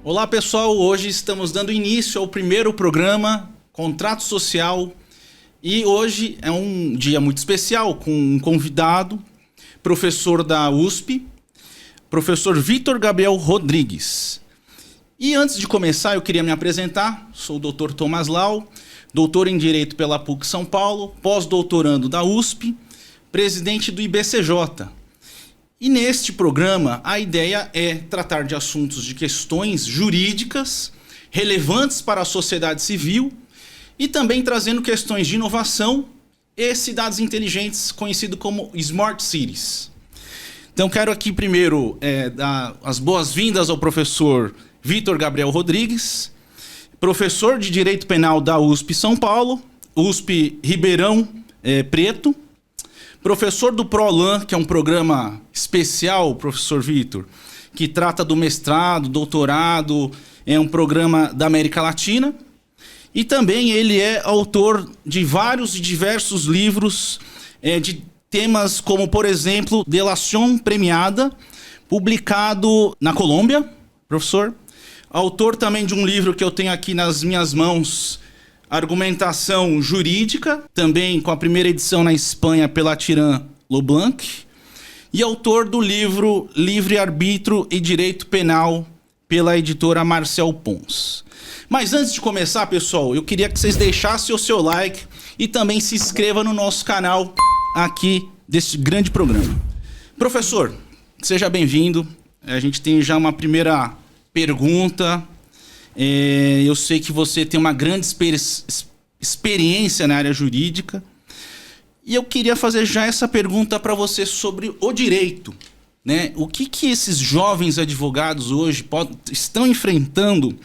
Olá pessoal, hoje estamos dando início ao primeiro programa Contrato Social e hoje é um dia muito especial com um convidado, professor da USP, professor Vitor Gabriel Rodrigues. E antes de começar eu queria me apresentar, sou o Dr. Thomas Lau, doutor em Direito pela PUC São Paulo, pós-doutorando da USP, presidente do IBCJ. E neste programa, a ideia é tratar de assuntos de questões jurídicas relevantes para a sociedade civil e também trazendo questões de inovação e cidades inteligentes, conhecido como Smart Cities. Então, quero aqui primeiro dar as boas-vindas ao professor Vitor Gabriel Rodrigues, professor de Direito Penal da USP São Paulo, USP Ribeirão Preto, professor do ProLan, que é um programa especial, professor Vitor, que trata do mestrado, doutorado, é um programa da América Latina. E também ele é autor de vários e diversos livros de temas como, por exemplo, Delação Premiada, publicado na Colômbia, professor. Autor também de um livro que eu tenho aqui nas minhas mãos, Argumentação Jurídica, também com a primeira edição na Espanha pela Tirán Leblanc, e autor do livro Livre-Arbítrio e Direito Penal pela editora Marcel Pons. Mas antes de começar, pessoal, eu queria que vocês deixassem o seu like e também se inscrevam no nosso canal aqui desse grande programa. Professor, seja bem-vindo. A gente tem já uma primeira pergunta. Eu sei que você tem uma grande experiência na área jurídica e eu queria fazer já essa pergunta para você sobre o direito, né? O que esses jovens advogados hoje estão enfrentando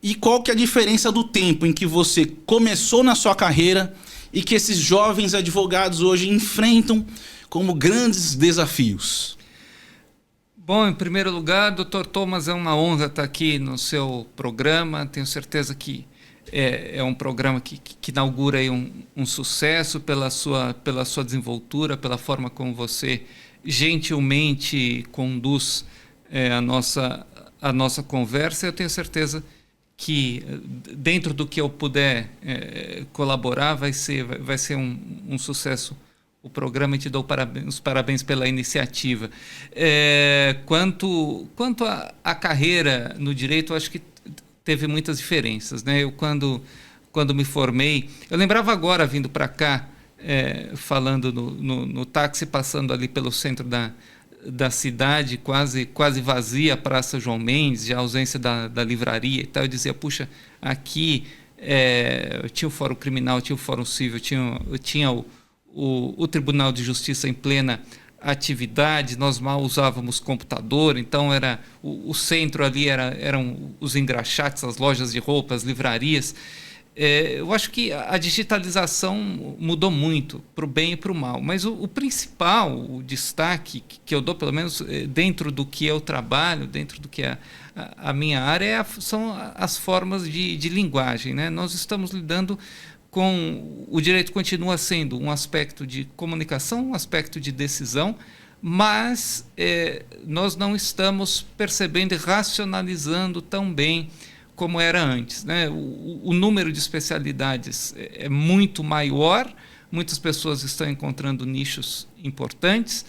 e qual que é a diferença do tempo em que você começou na sua carreira e que esses jovens advogados hoje enfrentam como grandes desafios? Bom, em primeiro lugar, Dr. Thomas, é uma honra estar aqui no seu programa. Tenho certeza que é um programa que inaugura aí um sucesso pela sua desenvoltura, pela forma como você gentilmente conduz a nossa conversa. Eu tenho certeza que, dentro do que eu puder colaborar, vai ser um sucesso o programa, e te dou os parabéns pela iniciativa. Quanto à carreira no direito, eu acho que teve muitas diferenças, né? Eu, quando me formei, eu lembrava agora, vindo para cá, falando no táxi, passando ali pelo centro da cidade, quase vazia, a Praça João Mendes, a ausência da livraria e tal, eu dizia, puxa, aqui tinha o Fórum Criminal, tinha o Fórum Civil, tinha o Tribunal de Justiça em plena atividade, nós mal usávamos computador, então o centro ali eram os engraxates, as lojas de roupas, as livrarias. Eu acho que a digitalização mudou muito, para o bem e para o mal, mas o principal, o destaque que eu dou, pelo menos dentro do que eu trabalho, dentro do que é a minha área, são as formas de linguagem, né? Nós estamos lidando com o direito, continua sendo um aspecto de comunicação, um aspecto de decisão, mas nós não estamos percebendo e racionalizando tão bem como era antes, né? O número de especialidades é muito maior, muitas pessoas estão encontrando nichos importantes,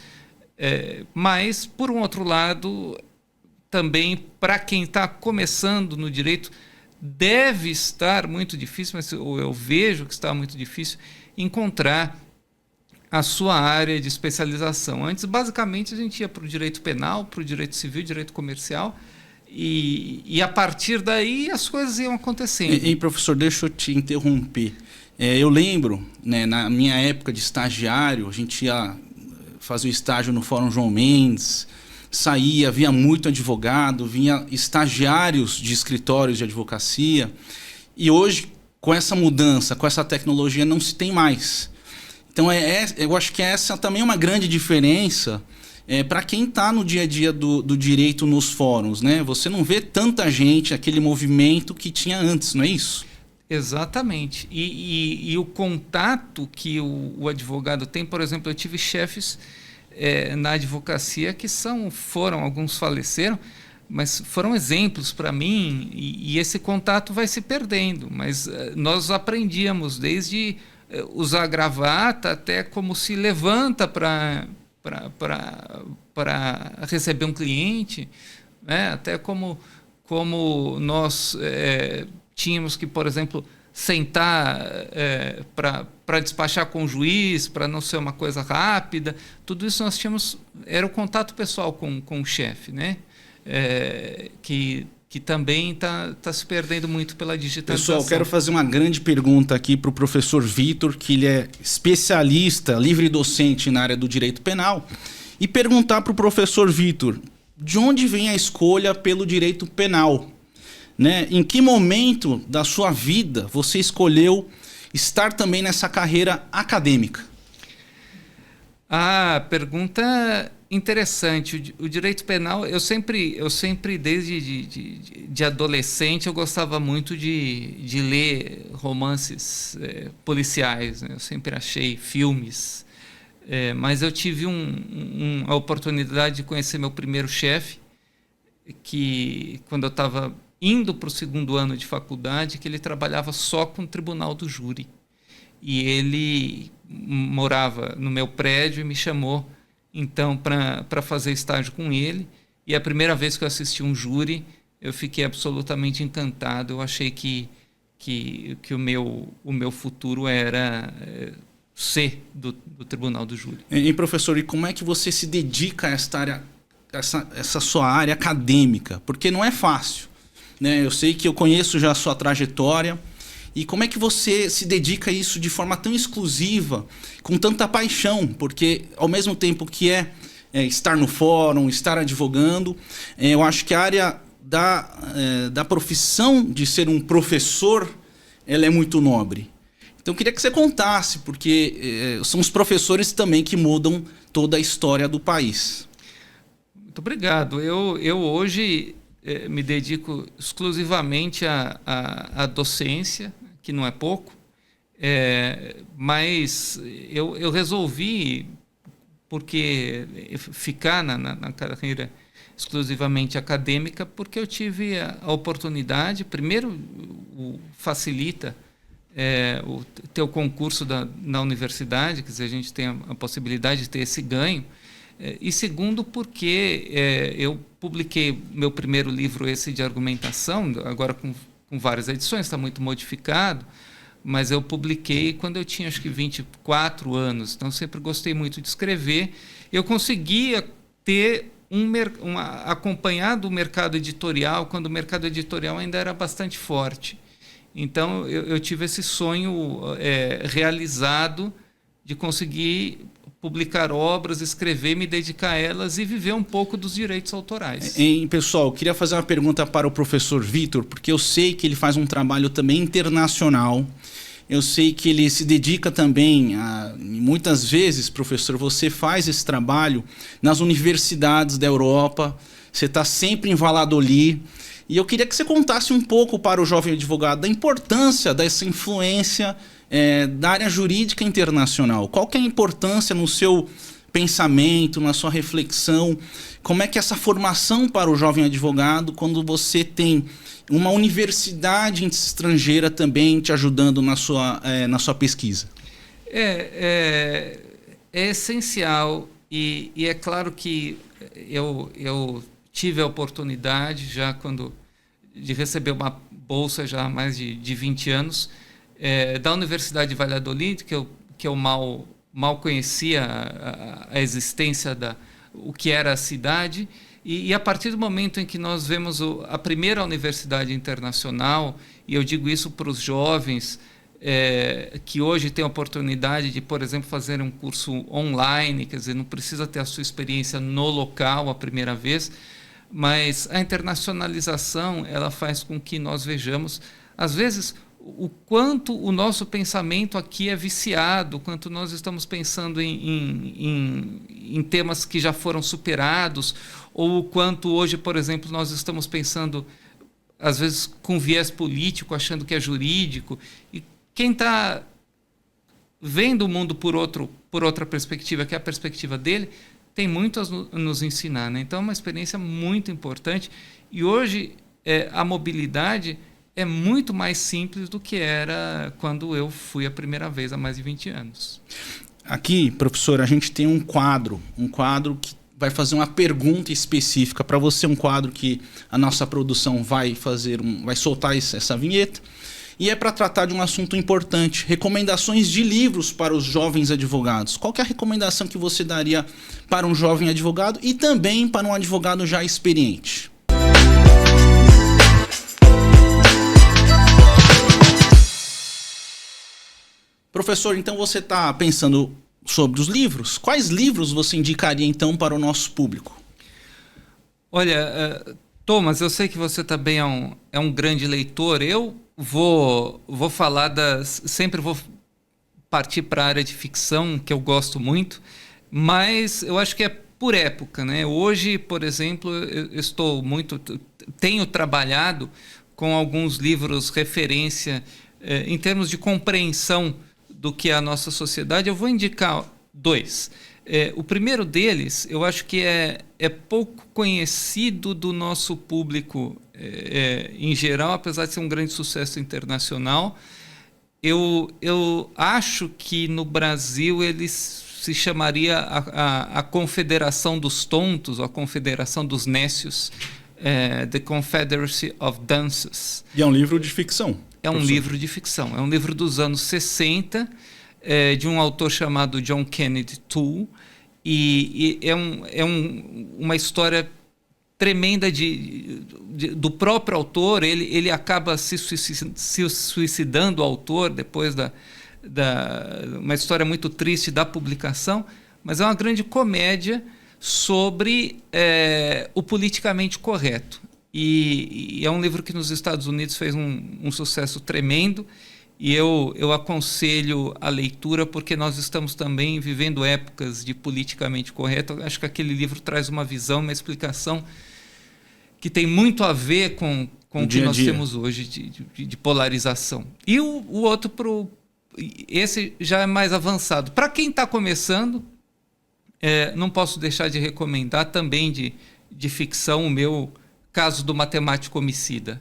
mas, por um outro lado, também para quem está começando no direito, deve estar muito difícil, mas eu vejo que está muito difícil encontrar a sua área de especialização. Antes, basicamente, a gente ia para o direito penal, para o direito civil, direito comercial, e a partir daí as coisas iam acontecendo. E professor, deixa eu te interromper. Eu lembro, né, na minha época de estagiário, a gente ia fazer o estágio no Fórum João Mendes, saía, via muito advogado, vinha estagiários de escritórios de advocacia, e hoje, com essa mudança, com essa tecnologia, não se tem mais. Então, eu acho que essa também é uma grande diferença para quem está no dia a dia do direito nos fóruns, né? Você não vê tanta gente, aquele movimento que tinha antes, não é isso? Exatamente. E o contato que o advogado tem, por exemplo, eu tive chefes na advocacia que alguns faleceram, mas foram exemplos para mim, e esse contato vai se perdendo. Mas nós aprendíamos desde usar a gravata até como se levanta para receber um cliente, né? Até como nós tínhamos que, por exemplo, sentar para despachar com o juiz, para não ser uma coisa rápida. Tudo isso nós tínhamos, era o contato pessoal com o chefe, né? Que também está se perdendo muito pela digitalização. Pessoal, quero fazer uma grande pergunta aqui para o professor Vitor, que ele é especialista, livre docente na área do direito penal, e perguntar para o professor Vitor, de onde vem a escolha pelo direito penal? Né? Em que momento da sua vida você escolheu estar também nessa carreira acadêmica? Pergunta interessante. O direito penal, eu sempre desde de adolescente, eu gostava muito de ler romances policiais, né? Eu sempre achei filmes. Mas eu tive a oportunidade de conhecer meu primeiro chefe, que quando eu estava indo para o 2º ano de faculdade, que ele trabalhava só com o tribunal do júri. E ele morava no meu prédio e me chamou, então, para fazer estágio com ele. E a primeira vez que eu assisti um júri, eu fiquei absolutamente encantado. Eu achei que o meu futuro era ser do tribunal do júri. E professor, e como é que você se dedica a esta área, essa sua área acadêmica? Porque não é fácil, né? Eu sei que eu conheço já a sua trajetória. E como é que você se dedica a isso de forma tão exclusiva, com tanta paixão? Porque ao mesmo tempo que estar no fórum, estar advogando, eu acho que a área da profissão de ser um professor, ela é muito nobre. Então eu queria que você contasse, porque são os professores também que mudam toda a história do país. Muito obrigado. Eu hoje me dedico exclusivamente à docência, que não é pouco, mas eu resolvi, porque ficar na carreira exclusivamente acadêmica, porque eu tive a oportunidade, primeiro facilita o teu concurso na universidade, quer dizer, a gente tem a possibilidade de ter esse ganho, e segundo porque eu publiquei meu primeiro livro, esse de argumentação, agora com várias edições, está muito modificado, mas eu publiquei quando eu tinha acho que 24 anos, então sempre gostei muito de escrever. Eu conseguia ter acompanhado o mercado editorial, quando o mercado editorial ainda era bastante forte. Então eu tive esse sonho realizado de conseguir publicar obras, escrever, me dedicar a elas e viver um pouco dos direitos autorais. Pessoal, eu queria fazer uma pergunta para o professor Vitor, porque eu sei que ele faz um trabalho também internacional. Eu sei que ele se dedica também muitas vezes, professor, você faz esse trabalho nas universidades da Europa, você está sempre em Valladolid. E eu queria que você contasse um pouco para o jovem advogado da importância dessa influência da área jurídica internacional. Qual que é a importância no seu pensamento, na sua reflexão? Como é que essa formação para o jovem advogado, quando você tem uma universidade estrangeira também te ajudando na sua pesquisa? É essencial e é claro que eu tive a oportunidade de receber uma bolsa já há mais de 20 anos da Universidade de Valladolid, que eu mal conhecia a existência o que era a cidade, e a partir do momento em que nós vemos a primeira universidade internacional, e eu digo isso para os jovens que hoje têm a oportunidade de, por exemplo, fazer um curso online, quer dizer, não precisa ter a sua experiência no local a primeira vez, mas a internacionalização ela faz com que nós vejamos, às vezes, o quanto o nosso pensamento aqui é viciado, o quanto nós estamos pensando em temas que já foram superados, ou o quanto hoje, por exemplo, nós estamos pensando às vezes com viés político, achando que é jurídico. E quem está vendo o mundo por outra perspectiva, que é a perspectiva dele, tem muito a nos ensinar, né? Então é uma experiência muito importante. E hoje a mobilidade é muito mais simples do que era quando eu fui a primeira vez há mais de 20 anos. Aqui, professor, a gente tem um quadro que vai fazer uma pergunta específica para você, um quadro que a nossa produção vai soltar essa vinheta. E é para tratar de um assunto importante, recomendações de livros para os jovens advogados. Qual que é a recomendação que você daria para um jovem advogado e também para um advogado já experiente? Professor, então você está pensando sobre os livros? Quais livros você indicaria então para o nosso público? Olha, Thomas, eu sei que você também é um grande leitor. Eu vou falar sempre vou partir para a área de ficção, que eu gosto muito, mas eu acho que é por época, né? Hoje, por exemplo, tenho trabalhado com alguns livros referência em termos de compreensão do que é a nossa sociedade. Eu vou indicar 2. O primeiro deles, eu acho que é pouco conhecido do nosso público em geral, apesar de ser um grande sucesso internacional. Eu acho que no Brasil ele se chamaria a Confederação dos Tontos, ou a Confederação dos Nécios, The Confederacy of Dunces. E é um livro de ficção. É um livro de ficção. É um livro dos anos 60, de um autor chamado John Kennedy Toole, e é uma história tremenda do próprio autor. Ele acaba se suicidando, o autor, depois uma história muito triste da publicação, mas é uma grande comédia sobre o politicamente correto. E é um livro que nos Estados Unidos fez um sucesso tremendo, e eu aconselho a leitura porque nós estamos também vivendo épocas de politicamente correto. Eu acho que aquele livro traz uma visão, uma explicação que tem muito a ver com o que nós temos hoje de polarização. E o outro, esse já é mais avançado. Para quem está começando, não posso deixar de recomendar também de ficção o meu Caso do Matemático Homicida.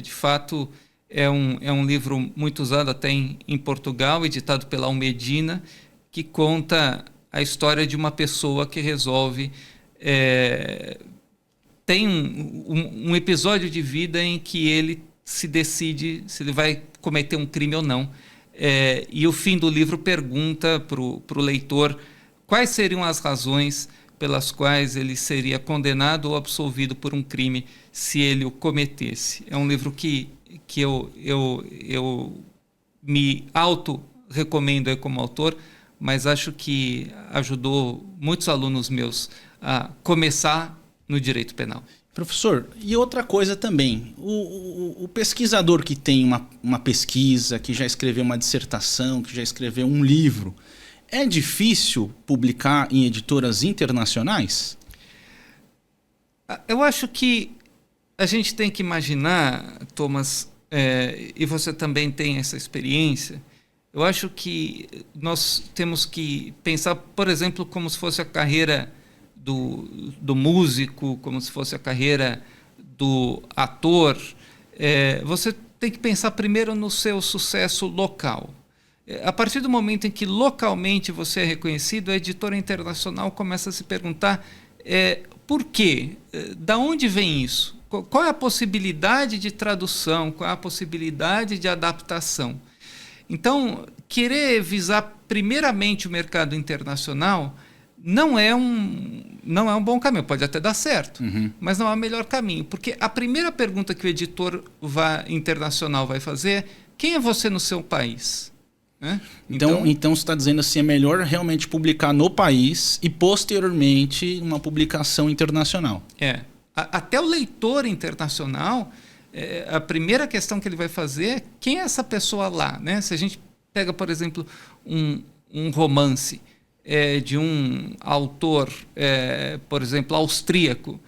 De fato, é um livro muito usado até em Portugal, editado pela Almedina, que conta a história de uma pessoa que resolve... tem um episódio de vida em que ele se decide se ele vai cometer um crime ou não. E o fim do livro pergunta para o leitor quais seriam as razões pelas quais ele seria condenado ou absolvido por um crime se ele o cometesse. É um livro que eu me auto-recomendo como autor, mas acho que ajudou muitos alunos meus a começar no direito penal. Professor, e outra coisa também, o pesquisador que tem uma pesquisa, que já escreveu uma dissertação, que já escreveu um livro, é difícil publicar em editoras internacionais? Eu acho que a gente tem que imaginar, Thomas, e você também tem essa experiência, eu acho que nós temos que pensar, por exemplo, como se fosse a carreira do músico, como se fosse a carreira do ator. Você tem que pensar primeiro no seu sucesso local. A partir do momento em que localmente você é reconhecido, a editora internacional começa a se perguntar por quê? Da onde vem isso? Qual é a possibilidade de tradução? Qual é a possibilidade de adaptação? Então, querer visar primeiramente o mercado internacional não é um bom caminho. Pode até dar certo, mas não é o melhor caminho. Porque a primeira pergunta que o editor internacional vai fazer é: quem é você no seu país? Então você está dizendo assim, é melhor realmente publicar no país e posteriormente uma publicação internacional. Até o leitor internacional, a primeira questão que ele vai fazer é: quem é essa pessoa lá? Né? Se a gente pega, por exemplo, um romance de um autor, por exemplo, austríaco,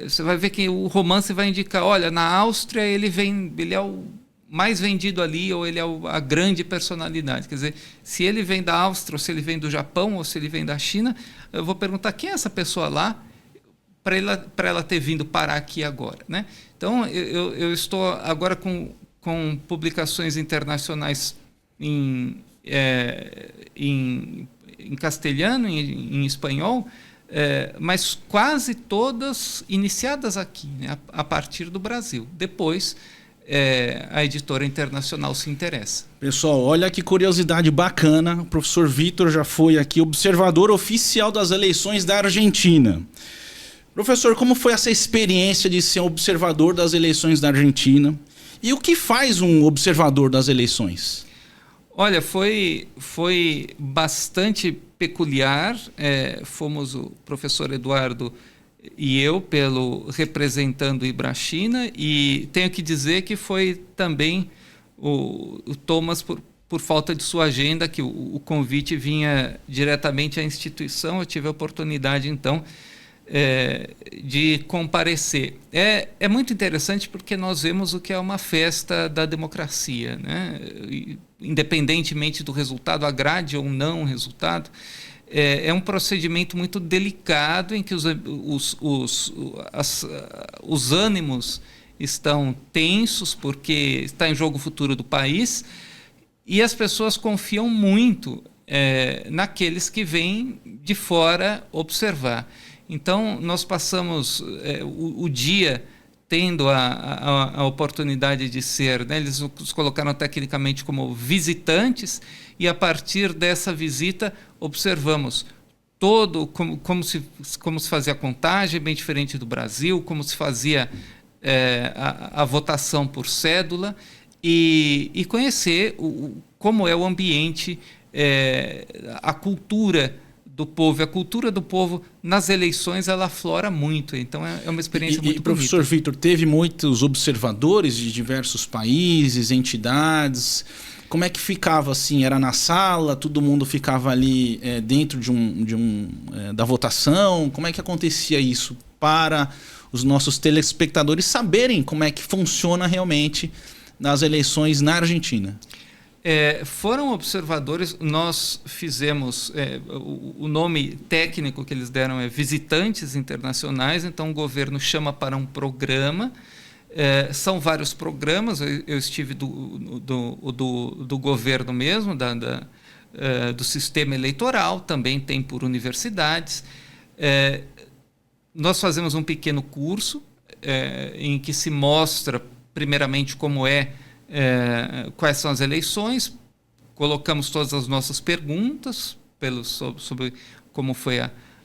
Você vai ver que o romance vai indicar, olha, na Áustria ele é o mais vendido ali, ou ele é a grande personalidade. Quer dizer, se ele vem da Áustria, ou se ele vem do Japão, ou se ele vem da China, eu vou perguntar quem é essa pessoa lá, para ela ter vindo parar aqui agora, né? Então, eu estou agora com publicações internacionais em castelhano, em espanhol, mas quase todas iniciadas aqui, né, a partir do Brasil. Depois, a editora internacional se interessa. Pessoal, olha que curiosidade bacana. O professor Vitor já foi aqui observador oficial das eleições da Argentina. Professor, como foi essa experiência de ser observador das eleições da Argentina? E o que faz um observador das eleições? Olha, foi bastante peculiar. Fomos o professor Eduardo e eu representando o Ibrachina, e tenho que dizer que foi também o Thomas por falta de sua agenda, que o convite vinha diretamente à instituição. Eu tive a oportunidade, então, de comparecer. É muito interessante porque nós vemos o que é uma festa da democracia, né? Independentemente do resultado, agrade ou não o resultado, é um procedimento muito delicado em que os ânimos estão tensos, porque está em jogo o futuro do país, e as pessoas confiam muito naqueles que vêm de fora observar. Então, nós passamos o dia tendo a oportunidade de ser, né, eles nos colocaram tecnicamente como visitantes, e a partir dessa visita observamos como se fazia a contagem, bem diferente do Brasil, como se fazia a votação por cédula, e conhecer como é o ambiente, a cultura do povo. A cultura do povo nas eleições, ela aflora muito. Então é uma experiência muito bonita. Professor Vitor, teve muitos observadores de diversos países, entidades. Como é que ficava assim? Era na sala? Todo mundo ficava ali dentro da votação? Como é que acontecia isso para os nossos telespectadores saberem como é que funciona realmente nas eleições na Argentina? Foram observadores. Nós fizemos, o nome técnico que eles deram é visitantes internacionais. Então o governo chama para um programa, são vários programas. Eu estive do governo mesmo, do sistema eleitoral, também tem por universidades. Nós fazemos um pequeno curso em que se mostra primeiramente quais são as eleições, colocamos todas as nossas perguntas sobre como foi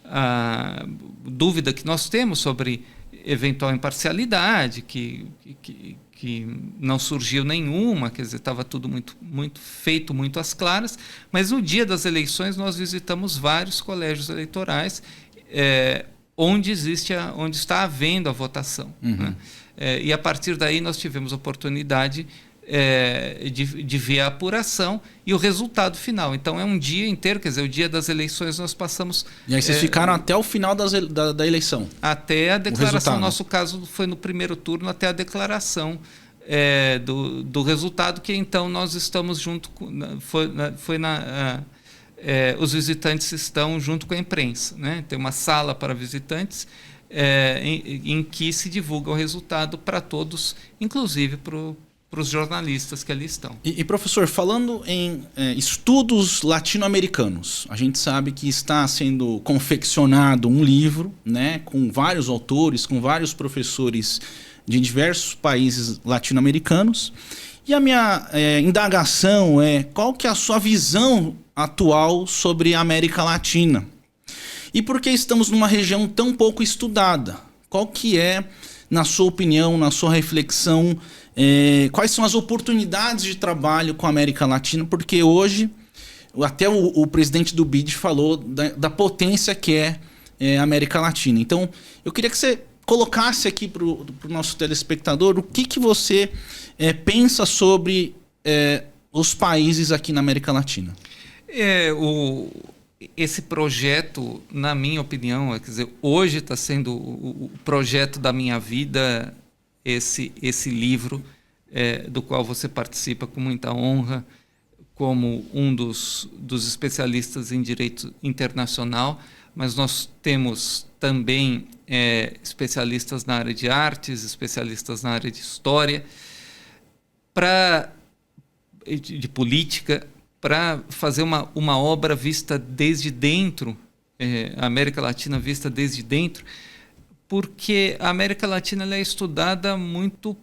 a dúvida que nós temos sobre eventual imparcialidade, que não surgiu nenhuma, quer dizer, estava tudo muito feito, muito às claras. Mas no dia das eleições nós visitamos vários colégios eleitorais onde está havendo a votação. Uhum. Né? E a partir daí nós tivemos a oportunidade de ver a apuração e o resultado final. Então é um dia inteiro, quer dizer, o dia das eleições nós passamos... E aí vocês ficaram até o final da eleição? Até a declaração. No nosso caso foi no primeiro turno, até a declaração do resultado, que então nós estamos junto com... os visitantes estão junto com a imprensa, né? Tem uma sala para visitantes em que se divulga o resultado para todos, inclusive para os jornalistas que ali estão. E professor, falando em estudos latino-americanos, a gente sabe que está sendo confeccionado um livro, né, com vários autores, com vários professores de diversos países latino-americanos. E a minha indagação qual que é a sua visão atual sobre a América Latina? E por que estamos numa região tão pouco estudada? Qual que é, na sua opinião, na sua reflexão, quais são as oportunidades de trabalho com a América Latina? Porque hoje, até o presidente do BID falou da potência que é a América Latina. Então, eu queria que você colocasse aqui para o nosso telespectador o que você pensa sobre os países aqui na América Latina. esse projeto, na minha opinião, quer dizer, hoje está sendo o projeto da minha vida, esse livro, do qual você participa com muita honra, como um dos especialistas em direito internacional, mas nós temos também especialistas na área de artes, especialistas na área de história, de política, para fazer uma obra vista desde dentro, a América Latina vista desde dentro, porque a América Latina ela é estudada muito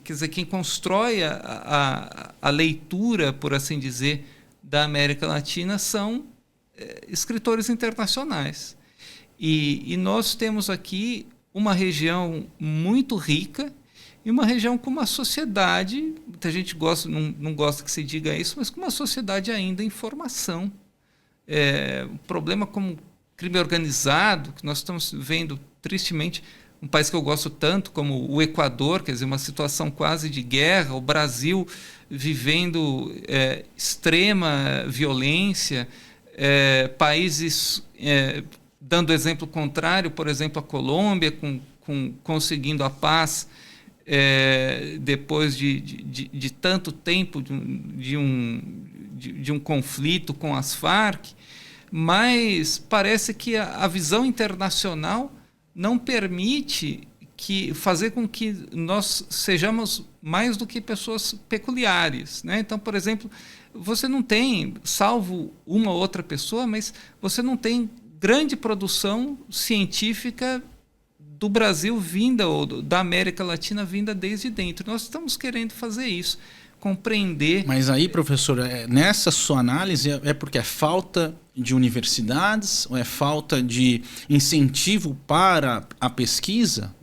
quer dizer, quem constrói a leitura, por assim dizer, da América Latina são escritores internacionais. E nós temos aqui uma região muito rica e uma região com uma sociedade, muita gente não gosta que se diga isso, mas com uma sociedade ainda em formação. Um problema como crime organizado, que nós estamos vendo tristemente, um país que eu gosto tanto como o Equador, quer dizer, uma situação quase de guerra, o Brasil vivendo extrema violência, países dando exemplo contrário, por exemplo, a Colômbia, conseguindo a paz depois de tanto tempo de um conflito com as Farc, mas parece que a visão internacional não permite fazer com que nós sejamos mais do que pessoas peculiares, né? Então, por exemplo, você não tem, salvo uma ou outra pessoa, mas você não tem grande produção científica do Brasil vinda, ou da América Latina vinda desde dentro. Nós estamos querendo fazer isso, compreender... Mas aí, professor, nessa sua análise é porque é falta de universidades ou é falta de incentivo para a pesquisa?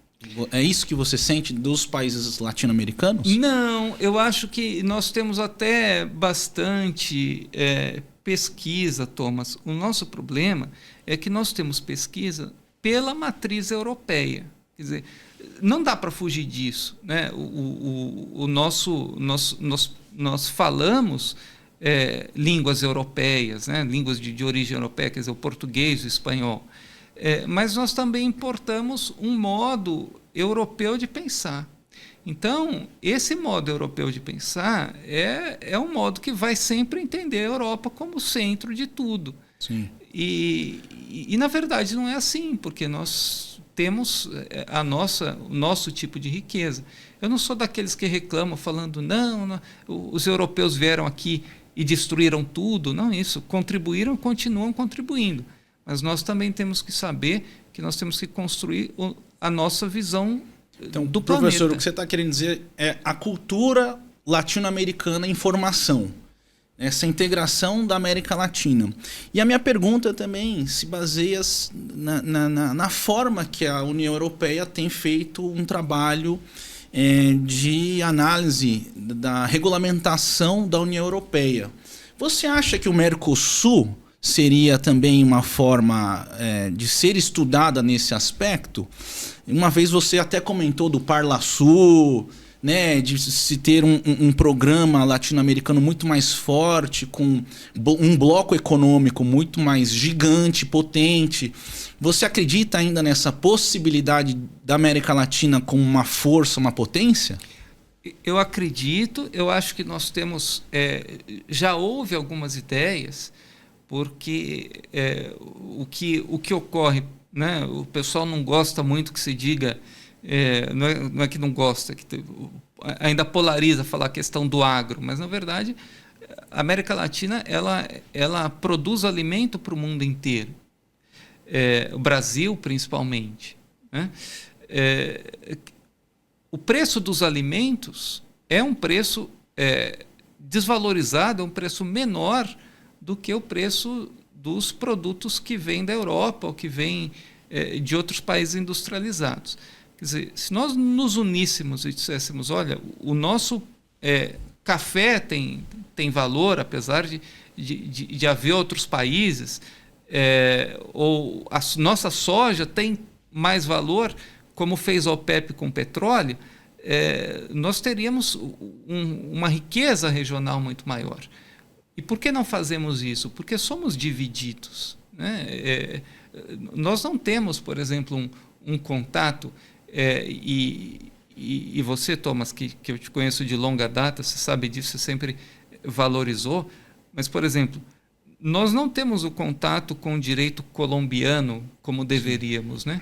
É isso que você sente dos países latino-americanos? Não, eu acho que nós temos até bastante pesquisa, Thomas. O nosso problema é que nós temos pesquisa pela matriz europeia. Quer dizer, não dá para fugir disso, né? Nós falamos línguas europeias, né? Línguas de origem europeia, quer dizer, o português, o espanhol. Mas nós também importamos um modo europeu de pensar. Então, esse modo europeu de pensar é um modo que vai sempre entender a Europa como centro de tudo. Sim. E na verdade, não é assim, porque nós temos o nosso tipo de riqueza. Eu não sou daqueles que reclamam falando, não, os europeus vieram aqui e destruíram tudo. Não, isso, contribuíram e continuam contribuindo. Mas nós também temos que saber que nós temos que construir a nossa visão do planeta. Professor, o que você está querendo dizer é a cultura latino-americana em formação, essa integração da América Latina. E a minha pergunta também se baseia na forma que a União Europeia tem feito um trabalho de análise da regulamentação da União Europeia. Você acha que o Mercosul seria também uma forma de ser estudada nesse aspecto? Uma vez você até comentou do Parlasul, né, de se ter um programa latino-americano muito mais forte, com um bloco econômico muito mais gigante, potente. Você acredita ainda nessa possibilidade da América Latina como uma força, uma potência? Eu acredito, eu acho que nós temos... já houve algumas ideias, porque o que ocorre, né, o pessoal não gosta muito que se diga... não é que não gosta, que ainda polariza falar a questão do agro, mas na verdade a América Latina ela produz alimento para o mundo inteiro, o Brasil principalmente, né? O preço dos alimentos é um preço desvalorizado, é um preço menor do que o preço dos produtos que vêm da Europa ou que vêm de outros países industrializados. Quer dizer, se nós nos uníssemos e disséssemos, olha, o nosso café tem valor, apesar de haver outros países, ou a nossa soja tem mais valor, como fez a OPEP com o petróleo, nós teríamos uma riqueza regional muito maior. E por que não fazemos isso? Porque somos divididos, né? Nós não temos, por exemplo, um contato, e você, Thomas, que eu te conheço de longa data, você sabe disso, você sempre valorizou, mas, por exemplo, nós não temos o contato com o direito colombiano como deveríamos, né?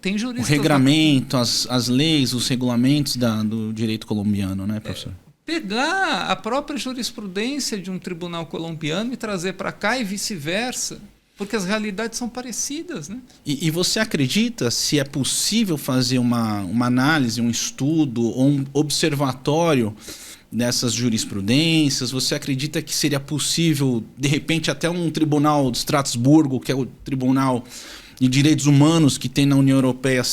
Tem juristas... O regramento, as leis, os regulamentos do direito colombiano, né, professor? Pegar a própria jurisprudência de um tribunal colombiano e trazer para cá e vice-versa, porque as realidades são parecidas, né? E você acredita se é possível fazer uma análise, um estudo ou um observatório dessas jurisprudências? Você acredita que seria possível, de repente, até um tribunal de Estrasburgo, que é o tribunal de direitos humanos que tem na União Europeia,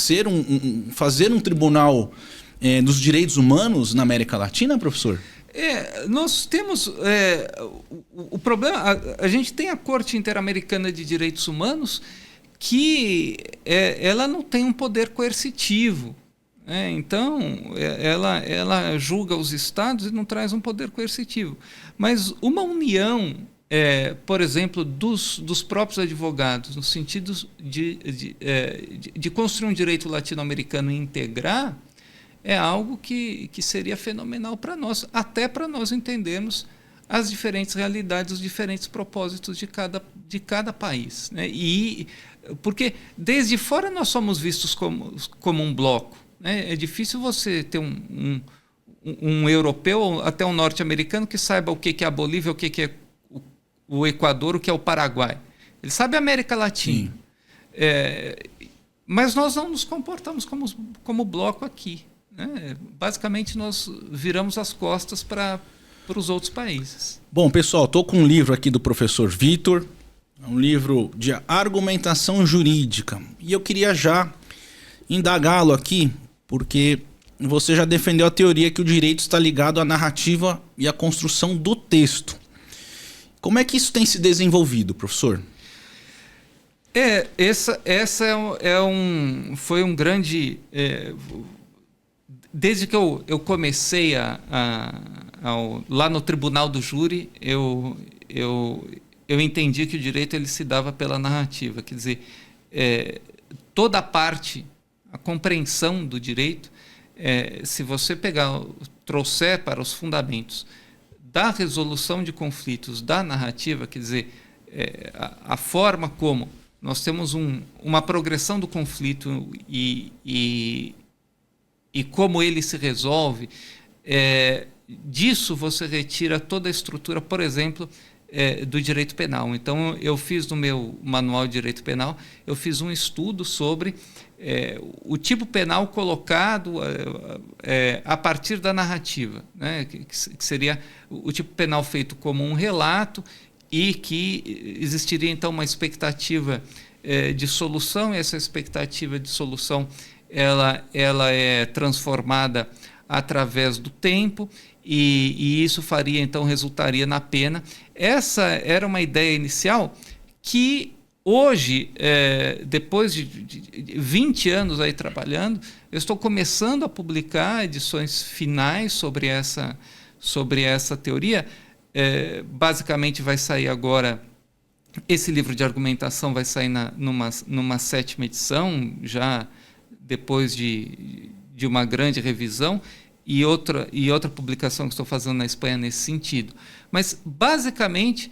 fazer um tribunal dos direitos humanos na América Latina, professor? Nós temos o problema. A gente tem a Corte Interamericana de Direitos Humanos, que ela não tem um poder coercitivo. Então, ela julga os estados e não traz um poder coercitivo. Mas uma união, por exemplo, dos próprios advogados, no sentido de construir um direito latino-americano e integrar, é algo que seria fenomenal para nós, até para nós entendermos as diferentes realidades, os diferentes propósitos de cada país, né? Porque desde fora nós somos vistos como um bloco, né? É difícil você ter um europeu ou até um norte-americano que saiba o que é a Bolívia, o que é o Equador, o que é o Paraguai. Ele sabe a América Latina. Mas nós não nos comportamos como bloco aqui, né? Basicamente, nós viramos as costas para os outros países. Bom, pessoal, estou com um livro aqui do professor Vitor, um livro de argumentação jurídica. E eu queria já indagá-lo aqui, porque você já defendeu a teoria que o direito está ligado à narrativa e à construção do texto. Como é que isso tem se desenvolvido, professor? Foi um grande... Desde que eu comecei lá no Tribunal do Júri, eu entendi que o direito ele se dava pela narrativa. Quer dizer, toda a parte, a compreensão do direito, se você trouxer para os fundamentos da resolução de conflitos da narrativa, quer dizer, a forma como nós temos uma progressão do conflito e como ele se resolve, disso você retira toda a estrutura, por exemplo, do direito penal. Então, eu fiz no meu manual de direito penal, eu fiz um estudo sobre o tipo penal colocado a partir da narrativa, né? Que seria o tipo penal feito como um relato e que existiria, então, uma expectativa de solução, e essa expectativa de solução ela é transformada através do tempo e isso faria, então, resultaria na pena. Essa era uma ideia inicial que hoje, depois de 20 anos aí trabalhando, eu estou começando a publicar edições finais sobre essa teoria. Basicamente vai sair agora, esse livro de argumentação vai sair numa 7ª edição, já depois de uma grande revisão, e outra publicação que estou fazendo na Espanha nesse sentido. Mas, basicamente,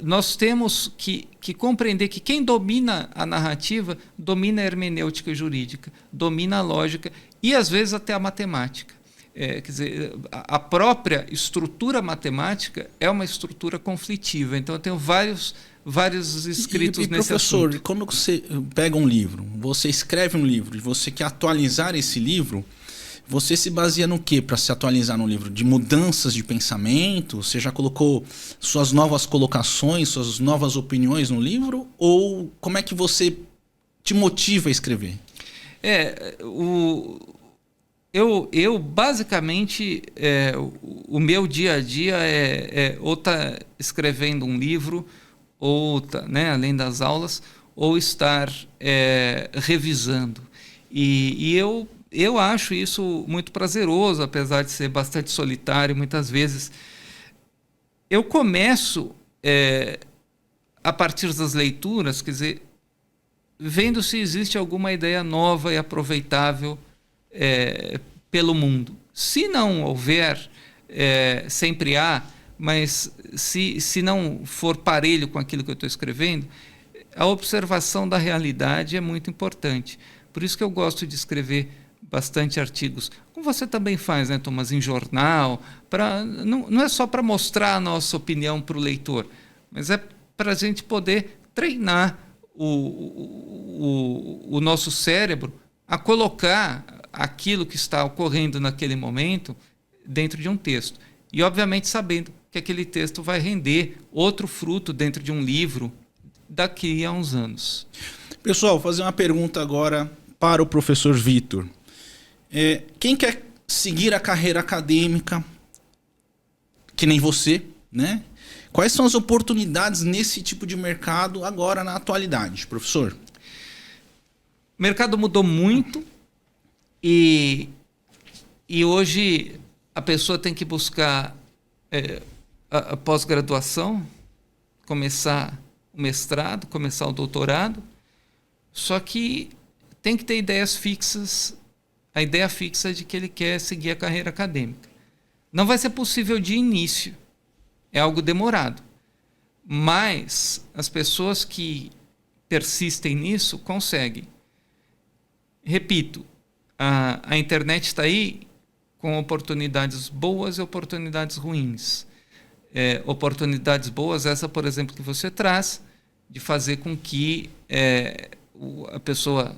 nós temos que compreender que quem domina a narrativa domina a hermenêutica jurídica, domina a lógica e, às vezes, até a matemática. Quer dizer, a própria estrutura matemática é uma estrutura conflitiva. Então, eu tenho vários escritos nesse professor, assunto. quando você pega um livro, você escreve um livro e você quer atualizar esse livro, você se baseia no quê para se atualizar no livro? De mudanças de pensamento? Você já colocou suas novas colocações, suas novas opiniões no livro? Ou como é que você te motiva a escrever? Eu basicamente, o meu dia a dia ou estar escrevendo um livro, ou né, além das aulas, ou estar revisando. E eu acho isso muito prazeroso, apesar de ser bastante solitário. Muitas vezes eu começo a partir das leituras, quer dizer, vendo se existe alguma ideia nova e aproveitável pelo mundo. Se não houver, sempre há, mas se não for parelho com aquilo que eu estou escrevendo, a observação da realidade é muito importante. Por isso que eu gosto de escrever bastante artigos, como você também faz, né, Thomas, em jornal, não é só para mostrar a nossa opinião para o leitor, mas é para a gente poder treinar o nosso cérebro a colocar aquilo que está ocorrendo naquele momento dentro de um texto. E, obviamente, sabendo que aquele texto vai render outro fruto dentro de um livro daqui a uns anos. Pessoal, vou fazer uma pergunta agora para o professor Vitor. Quem quer seguir a carreira acadêmica, que nem você, né? Quais são as oportunidades nesse tipo de mercado agora na atualidade, professor? O mercado mudou muito e hoje a pessoa tem que buscar a pós-graduação, começar o mestrado, começar o doutorado, só que tem que ter ideias fixas, a ideia fixa de que ele quer seguir a carreira acadêmica. Não vai ser possível de início, é algo demorado, mas as pessoas que persistem nisso conseguem. Repito, a internet está aí com oportunidades boas e oportunidades ruins. Oportunidades boas, essa, por exemplo, que você traz, de fazer com que a pessoa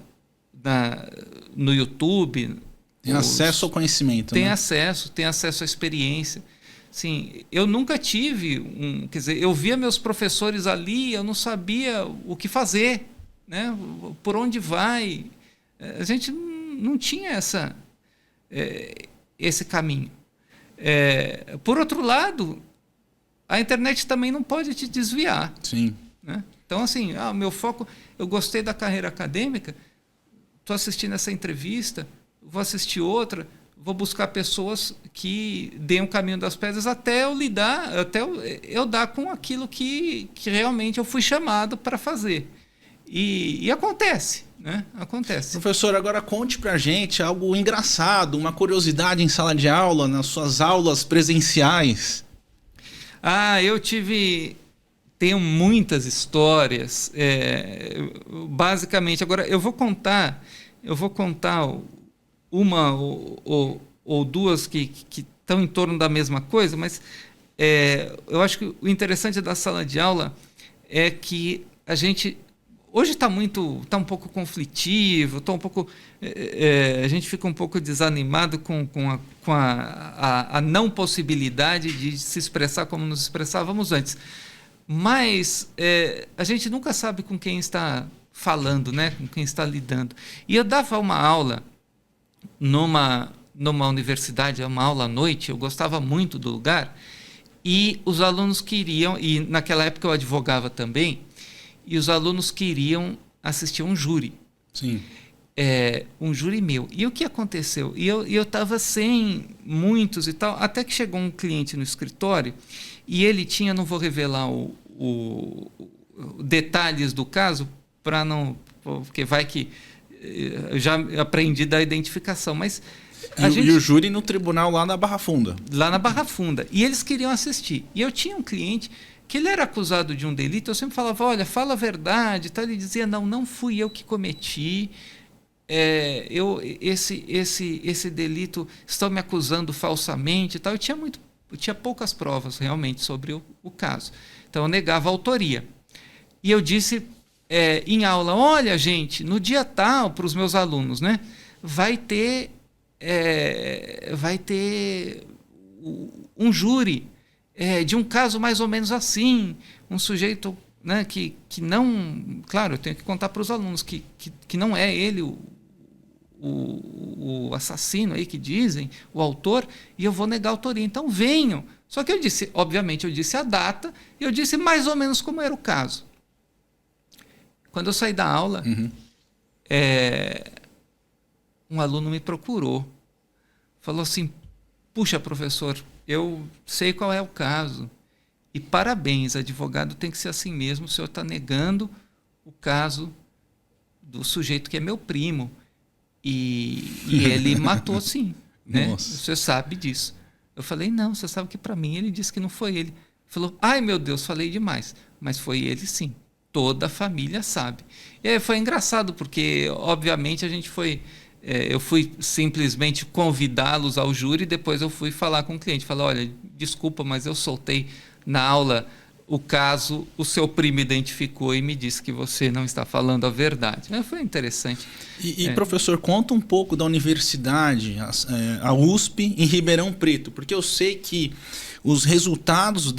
no YouTube tem acesso ao conhecimento, tem né? acesso à experiência. Sim, eu nunca tive quer dizer, eu via meus professores ali, eu não sabia o que fazer, né? Por onde vai. A gente não tinha esse caminho. Por outro lado, a internet também não pode te desviar. Sim. Né? Então, assim, meu foco, eu gostei da carreira acadêmica, estou assistindo essa entrevista, vou assistir outra, vou buscar pessoas que deem o caminho das pedras até eu dar com aquilo que realmente eu fui chamado para fazer. E acontece, né? Acontece. Professor, agora conte pra gente algo engraçado, uma curiosidade em sala de aula, nas suas aulas presenciais. Tenho muitas histórias, basicamente. Agora, eu vou contar uma ou duas que estão em torno da mesma coisa, mas eu acho que o interessante da sala de aula é que a gente hoje está um pouco conflitivo, a gente fica um pouco desanimado com a não possibilidade de se expressar como nos expressávamos antes. Mas a gente nunca sabe com quem está falando, né? Com quem está lidando. E eu dava uma aula numa universidade, uma aula à noite, eu gostava muito do lugar, e os alunos queriam, e naquela época eu advogava também, e os alunos queriam assistir um júri. Sim. Um júri meu. E o que aconteceu? E eu estava sem muitos e tal, até que chegou um cliente no escritório e ele tinha, não vou revelar detalhes do caso, para não, porque vai que eu já aprendi da identificação, mas e o júri no tribunal lá na Barra Funda. Lá na Barra Funda. E eles queriam assistir. E eu tinha um cliente que ele era acusado de um delito, eu sempre falava, olha, fala a verdade. Tá? Ele dizia, não fui eu que cometi. Esse delito estão me acusando falsamente. Tal. Eu tinha poucas provas realmente sobre o caso. Então eu negava a autoria. E eu disse em aula, olha, gente, no dia tal, para os meus alunos, né, vai ter um júri de um caso mais ou menos assim, um sujeito, né, que não... Claro, eu tenho que contar para os alunos que não é ele o assassino aí que dizem, o autor, e eu vou negar a autoria. Então venham. Só que obviamente eu disse a data e eu disse mais ou menos como era o caso. Quando eu saí da aula, um aluno me procurou. Falou assim, puxa, professor, eu sei qual é o caso. E parabéns, advogado tem que ser assim mesmo, o senhor está negando o caso do sujeito que é meu primo. E ele matou, sim. Né? Você sabe disso. Eu falei, não, você sabe que para mim ele disse que não foi ele. Ele falou, ai meu Deus, falei demais. Mas foi ele, sim. Toda a família sabe. E aí foi engraçado, porque obviamente a gente foi... eu fui simplesmente convidá-los ao júri, depois eu fui falar com o cliente. Falei, olha, desculpa, mas eu soltei na aula o caso, o seu primo identificou e me disse que você não está falando a verdade. Foi interessante. E professor, conta um pouco da universidade, a USP em Ribeirão Preto, porque eu sei que os resultados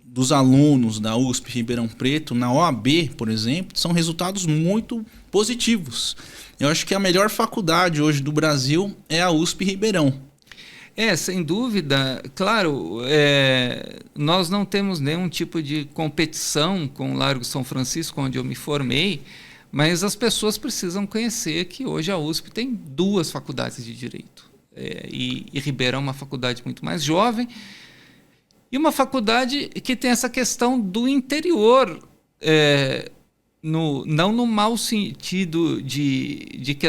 dos alunos da USP Ribeirão Preto, na OAB, por exemplo, são resultados muito positivos. Eu acho que a melhor faculdade hoje do Brasil é a USP Ribeirão. Sem dúvida. Claro, nós não temos nenhum tipo de competição com o Largo São Francisco, onde eu me formei, mas as pessoas precisam conhecer que hoje a USP tem 2 faculdades de Direito. E Ribeirão é uma faculdade muito mais jovem e uma faculdade que tem essa questão do interior, não no mau sentido de que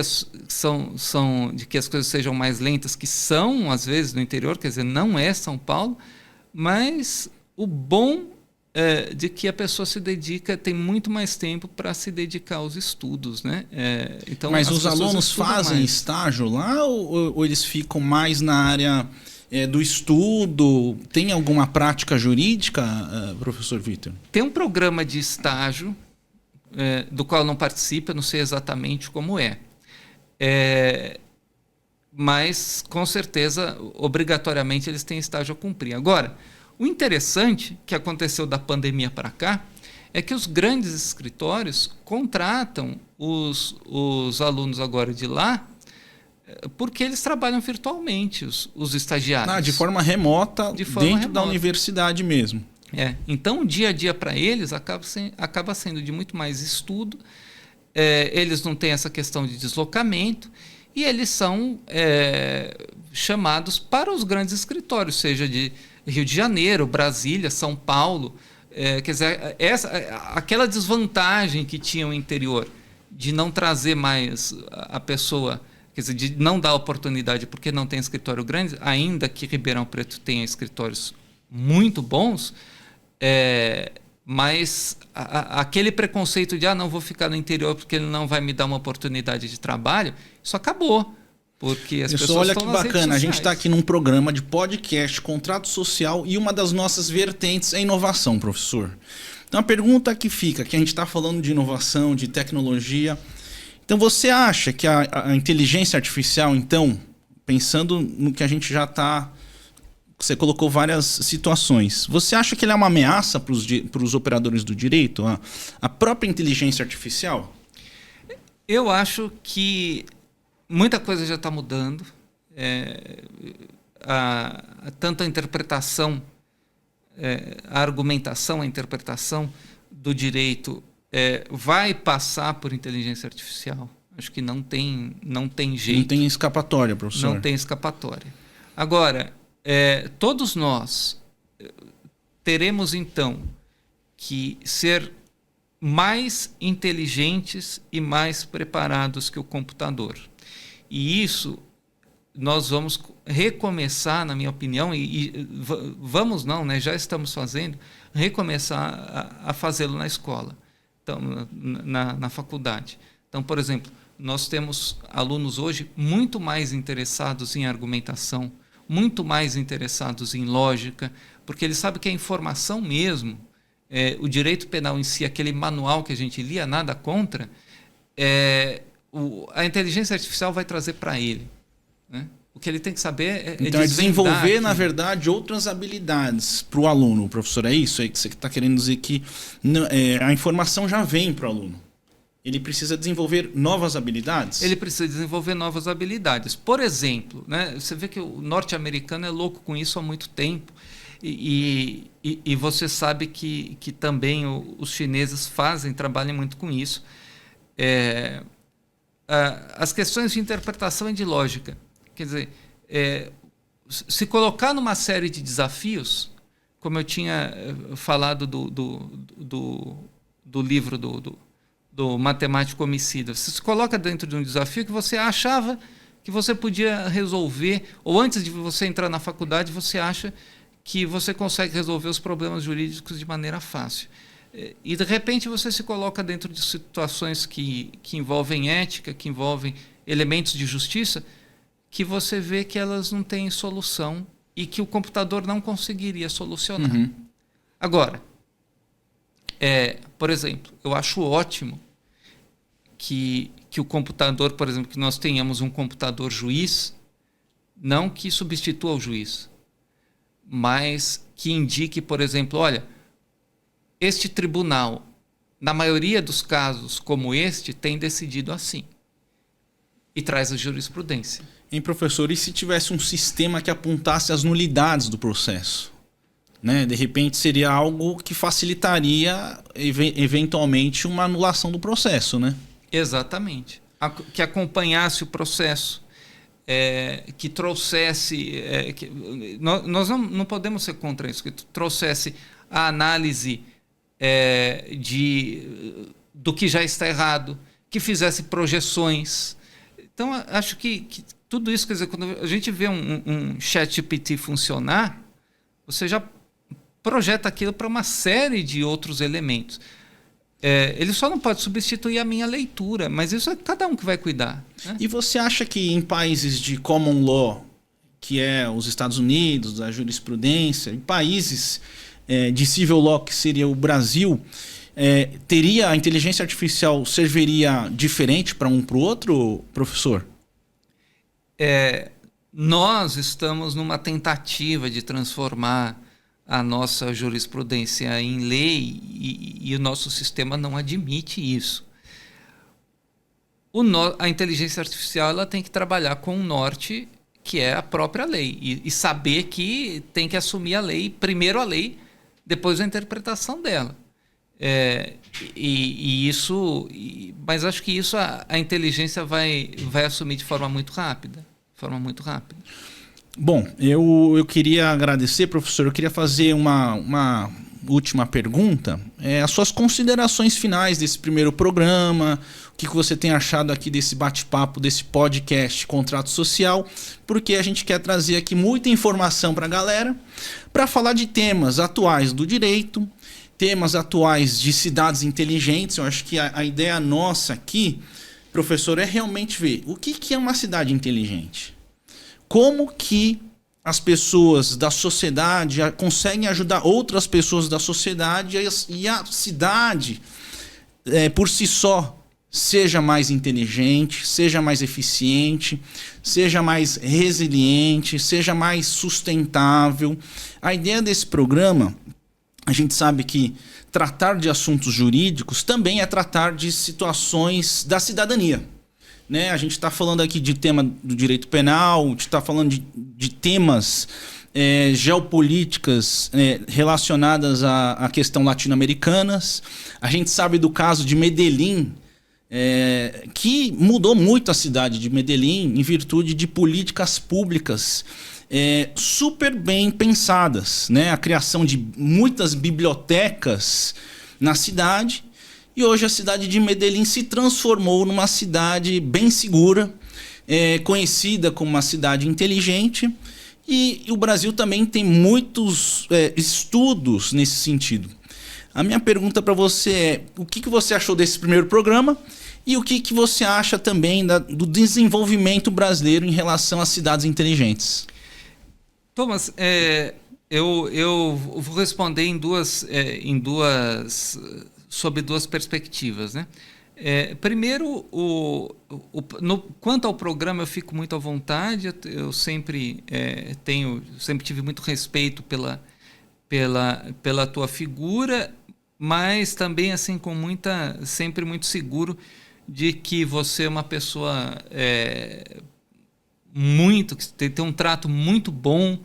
de que as coisas sejam mais lentas, que são às vezes no interior, quer dizer, não é São Paulo, mas o bom de que a pessoa se dedica, tem muito mais tempo para se dedicar aos estudos, né? Então, mas os alunos fazem estágio lá ou eles ficam mais na área do estudo? Tem alguma prática jurídica, professor Vitor? Tem um programa de estágio do qual não participa, não sei exatamente como mas com certeza, obrigatoriamente, eles têm estágio a cumprir. Agora, o interessante que aconteceu da pandemia para cá é que os grandes escritórios contratam os alunos agora de lá porque eles trabalham virtualmente, os estagiários. De forma remota, dentro da universidade mesmo. Então, o dia a dia para eles acaba sendo de muito mais estudo, eles não têm essa questão de deslocamento e eles são chamados para os grandes escritórios, seja de Rio de Janeiro, Brasília, São Paulo. Quer dizer, aquela desvantagem que tinha o interior de não trazer mais a pessoa, quer dizer, de não dar oportunidade porque não tem escritório grande, ainda que Ribeirão Preto tenha escritórios muito bons, mas aquele preconceito de não vou ficar no interior porque ele não vai me dar uma oportunidade de trabalho, isso acabou. Porque as pessoas olha estão que nas redes bacana, a sociais. gente está aqui num programa de podcast, contrato social, e uma das nossas vertentes é inovação, professor. Então a pergunta que fica, que a gente está falando de inovação, de tecnologia, então você acha que a inteligência artificial, então, pensando no que a gente já está... Você colocou várias situações. Você acha que ele é uma ameaça para os operadores do direito, a própria inteligência artificial? Eu acho que muita coisa já está mudando. Tanto a interpretação, a argumentação, a interpretação do direito vai passar por inteligência artificial. Acho que não tem jeito. Não tem escapatória, professor. Não tem escapatória. Agora, todos nós teremos, então, que ser mais inteligentes e mais preparados que o computador. E isso nós vamos recomeçar, na minha opinião, vamos não, né? Já estamos fazendo, recomeçar a fazê-lo na escola, então, na faculdade. Então, por exemplo, nós temos alunos hoje muito mais interessados em argumentação, muito mais interessados em lógica, porque eles sabem que a informação mesmo, o direito penal em si, aquele manual que a gente lia, nada contra, a inteligência artificial vai trazer para ele, né? O que ele tem que saber então desenvolver, na verdade, outras habilidades para o aluno, professor. É isso aí que você está querendo dizer, que a informação já vem para o aluno. Ele precisa desenvolver novas habilidades? Ele precisa desenvolver novas habilidades. Por exemplo, né, você vê que o norte-americano é louco com isso há muito tempo. E você sabe que também os chineses trabalham muito com isso. As questões de interpretação e de lógica. Quer dizer, se colocar numa série de desafios, como eu tinha falado do livro do matemático homicida. Você se coloca dentro de um desafio que você achava que você podia resolver, ou antes de você entrar na faculdade, você acha que você consegue resolver os problemas jurídicos de maneira fácil. E, de repente, você se coloca dentro de situações que envolvem ética, que envolvem elementos de justiça, que você vê que elas não têm solução e que o computador não conseguiria solucionar. Uhum. Agora, por exemplo, eu acho ótimo que o computador, por exemplo, que nós tenhamos um computador juiz, não que substitua o juiz, mas que indique, por exemplo, olha, este tribunal, na maioria dos casos como este, tem decidido assim. E traz a jurisprudência. Hein, professor, e se tivesse um sistema que apontasse as nulidades do processo? Né? De repente seria algo que facilitaria, eventualmente, uma anulação do processo, né? Exatamente. Que acompanhasse o processo, que trouxesse... nós não podemos ser contra isso, que trouxesse a análise do que já está errado, que fizesse projeções. Então, acho que tudo isso, quer dizer, quando a gente vê um ChatGPT funcionar, você já projeta aquilo para uma série de outros elementos. Ele só não pode substituir a minha leitura, mas isso é cada um que vai cuidar. Né? E você acha que em países de common law, que é os Estados Unidos, a jurisprudência, em países de civil law, que seria o Brasil, teria a inteligência artificial serviria diferente para um para o outro, professor? Nós estamos numa tentativa de transformar a nossa jurisprudência em lei e o nosso sistema não admite isso. A inteligência artificial ela tem que trabalhar com o norte, que é a própria lei, e saber que tem que assumir a lei, primeiro a lei, depois a interpretação dela. Mas acho que isso a inteligência vai assumir de forma muito rápida. Bom, eu queria agradecer, professor. Eu queria fazer uma última pergunta. As suas considerações finais desse primeiro programa, o que você tem achado aqui desse bate-papo, desse podcast Contrato Social, porque a gente quer trazer aqui muita informação para a galera, para falar de temas atuais do direito, temas atuais de cidades inteligentes. Eu acho que a ideia nossa aqui, professor, é realmente ver o que é uma cidade inteligente. Como que as pessoas da sociedade conseguem ajudar outras pessoas da sociedade e a cidade, por si só, seja mais inteligente, seja mais eficiente, seja mais resiliente, seja mais sustentável. A ideia desse programa, a gente sabe que tratar de assuntos jurídicos também é tratar de situações da cidadania. Né? A gente está falando aqui de tema do direito penal, a gente está falando de temas geopolíticas relacionadas à questão latino-americanas. A gente sabe do caso de Medellín, que mudou muito a cidade de Medellín em virtude de políticas públicas super bem pensadas, né? A criação de muitas bibliotecas na cidade. E hoje a cidade de Medellín se transformou numa cidade bem segura, conhecida como uma cidade inteligente. E o Brasil também tem muitos estudos nesse sentido. A minha pergunta para você é: o que você achou desse primeiro programa? E o que você acha também do desenvolvimento brasileiro em relação às cidades inteligentes? Thomas, eu vou responder sob duas perspectivas, né? Primeiro, quanto ao programa, eu fico muito à vontade. Eu sempre tive muito respeito pela tua figura, mas também assim sempre muito seguro de que você é uma pessoa que tem um trato muito bom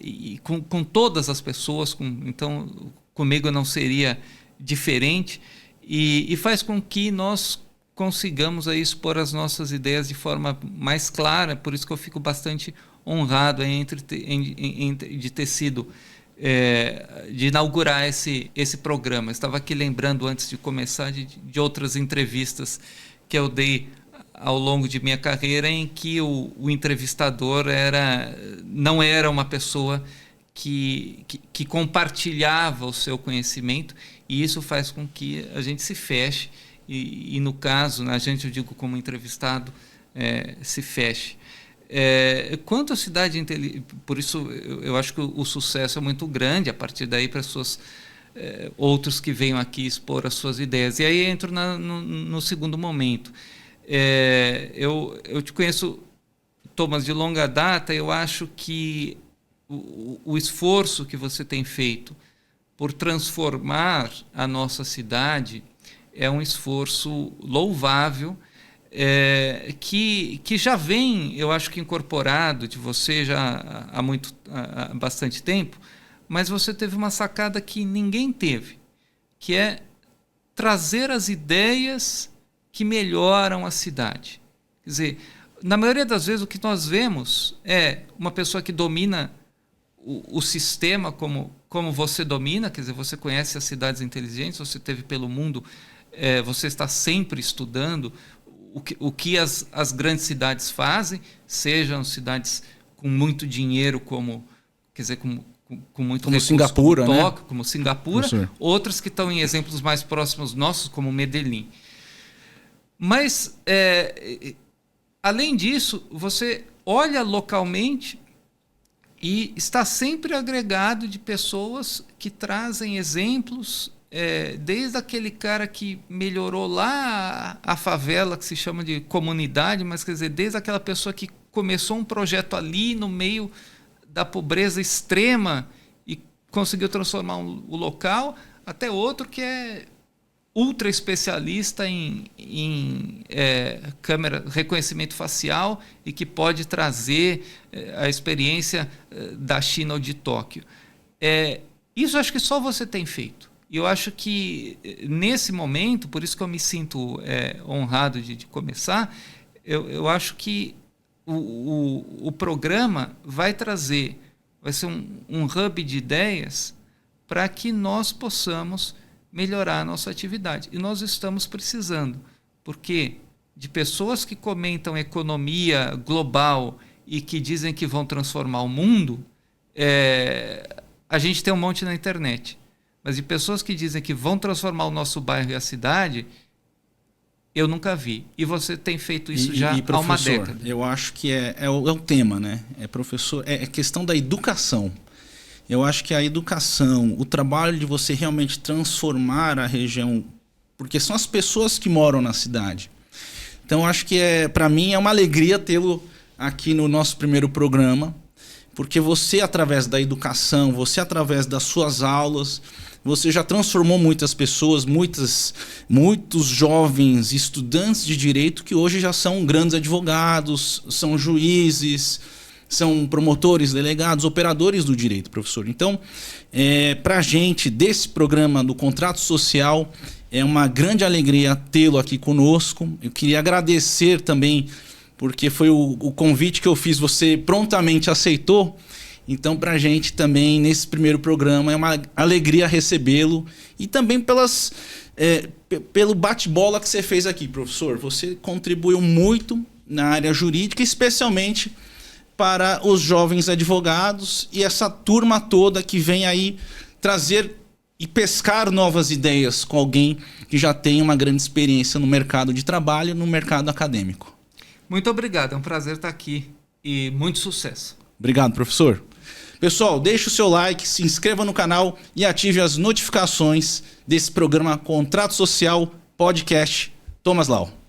e com todas as pessoas. Então, comigo não seria diferente, e faz com que nós consigamos aí expor as nossas ideias de forma mais clara. Por isso que eu fico bastante honrado de ter sido de inaugurar esse programa. Eu estava aqui lembrando, antes de começar, de outras entrevistas que eu dei ao longo de minha carreira, em que o entrevistador não era uma pessoa que compartilhava o seu conhecimento, e isso faz com que a gente se feche, e no caso, a gente, eu digo como entrevistado, se feche. Quanto à cidade inteligente, por isso eu acho que o sucesso é muito grande a partir daí para outros que venham aqui expor as suas ideias. E aí entro no segundo momento. Eu te conheço, Thomas, de longa data. Eu acho que o esforço que você tem feito por transformar a nossa cidade é um esforço louvável, que já vem, eu acho que incorporado de você já há bastante tempo, mas você teve uma sacada que ninguém teve, que é trazer as ideias que melhoram a cidade. Quer dizer, na maioria das vezes o que nós vemos é uma pessoa que domina o sistema como você domina, quer dizer, você conhece as cidades inteligentes, você teve pelo mundo, você está sempre estudando o que as grandes cidades fazem, sejam cidades com muito dinheiro, com muito recurso, Singapura, como né? Tóquio, como Singapura, outras que estão em exemplos mais próximos nossos, como Medellín. Mas, além disso, você olha localmente e está sempre agregado de pessoas que trazem exemplos, desde aquele cara que melhorou lá a favela, que se chama de comunidade, mas quer dizer, desde aquela pessoa que começou um projeto ali no meio da pobreza extrema e conseguiu transformar o local, até outro que é ultra especialista em câmera, reconhecimento facial, e que pode trazer a experiência da China ou de Tóquio. Isso acho que só você tem feito. E eu acho que, nesse momento, por isso que eu me sinto honrado de começar, eu acho que o programa vai ser um hub de ideias para que nós possamos melhorar a nossa atividade. E nós estamos precisando, porque de pessoas que comentam economia global e que dizem que vão transformar o mundo, a gente tem um monte na internet. Mas de pessoas que dizem que vão transformar o nosso bairro e a cidade, eu nunca vi. E você tem feito isso já há uma década. Eu acho que é o tema, né? Professor, é questão da educação. Eu acho que a educação, o trabalho de você realmente transformar a região, porque são as pessoas que moram na cidade. Então, acho que para mim é uma alegria tê-lo aqui no nosso primeiro programa, porque você, através da educação, você, através das suas aulas, você já transformou muitas pessoas, muitos jovens estudantes de direito que hoje já são grandes advogados, são juízes, são promotores, delegados, operadores do direito, professor. Então, para a gente, desse programa do Contrato Social, é uma grande alegria tê-lo aqui conosco. Eu queria agradecer também, porque foi o convite que eu fiz, você prontamente aceitou. Então, para a gente também, nesse primeiro programa, é uma alegria recebê-lo. E também pelo bate-bola que você fez aqui, professor. Você contribuiu muito na área jurídica, especialmente para os jovens advogados e essa turma toda que vem aí trazer e pescar novas ideias com alguém que já tem uma grande experiência no mercado de trabalho, no mercado acadêmico. Muito obrigado, é um prazer estar aqui e muito sucesso. Obrigado, professor. Pessoal, deixe o seu like, se inscreva no canal e ative as notificações desse programa Contrato Social Podcast Thomas Lau.